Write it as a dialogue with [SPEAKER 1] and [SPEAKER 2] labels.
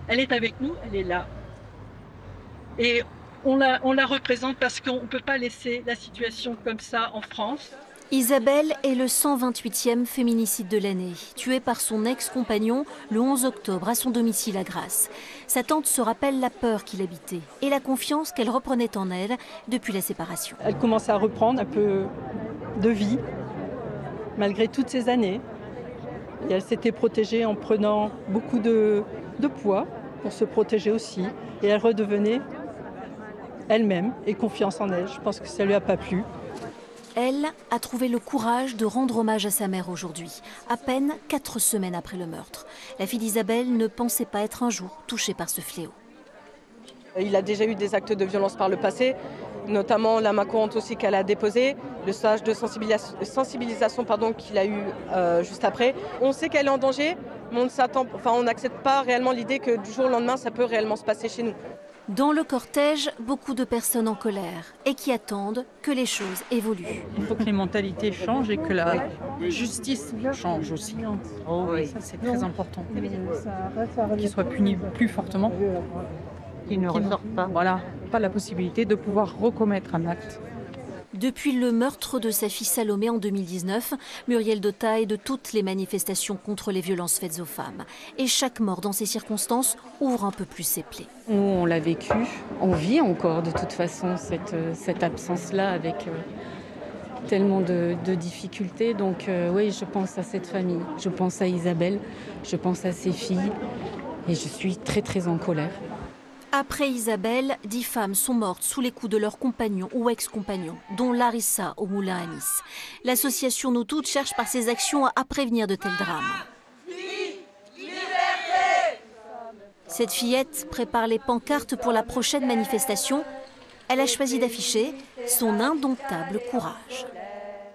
[SPEAKER 1] Elle est avec nous, elle est là. Et on la représente parce qu'on ne peut pas laisser la situation comme ça en France.
[SPEAKER 2] Isabelle est le 128e féminicide de l'année, tuée par son ex-compagnon le 11 octobre à son domicile à Grasse. Sa tante se rappelle la peur qu'il habitait et la confiance qu'elle reprenait en elle depuis la séparation.
[SPEAKER 1] Elle commençait à reprendre un peu de vie, malgré toutes ces années. Et elle s'était protégée en prenant beaucoup de poids pour se protéger aussi. Et elle redevenait elle-même et confiance en elle. Je pense que ça ne lui a pas plu.
[SPEAKER 2] Elle a trouvé le courage de rendre hommage à sa mère aujourd'hui, à peine 4 semaines après le meurtre. La fille d'Isabelle ne pensait pas être un jour touchée par ce fléau.
[SPEAKER 3] Il a déjà eu des actes de violence par le passé, notamment la main courante aussi qu'elle a déposée, le stage de sensibilisation qu'il a eu juste après. On sait qu'elle est en danger, mais on n'accepte pas réellement l'idée que du jour au lendemain, ça peut réellement se passer chez nous.
[SPEAKER 2] Dans le cortège, beaucoup de personnes en colère et qui attendent que les choses évoluent.
[SPEAKER 4] Il faut que les mentalités changent et que la justice change aussi. Oh oui, ça c'est très important. Qu'ils soient punis plus fortement.
[SPEAKER 5] Qui ne ressortent pas.
[SPEAKER 4] Voilà, pas la possibilité de pouvoir recommettre un acte.
[SPEAKER 2] Depuis le meurtre de sa fille Salomé en 2019, Muriel Dauta est de toutes les manifestations contre les violences faites aux femmes. Et chaque mort dans ces circonstances ouvre un peu plus ses plaies.
[SPEAKER 6] On l'a vécu, on vit encore de toute façon cette absence-là avec tellement de difficultés. Donc oui, je pense à cette famille, je pense à Isabelle, je pense à ses filles et je suis très très en colère.
[SPEAKER 2] Après Isabelle, 10 femmes sont mortes sous les coups de leurs compagnons ou ex-compagnons, dont Larissa au Moulin à Nice. L'association Nous Toutes cherche par ses actions à prévenir de tels drames. Cette fillette prépare les pancartes pour la prochaine manifestation. Elle a choisi d'afficher son indomptable courage.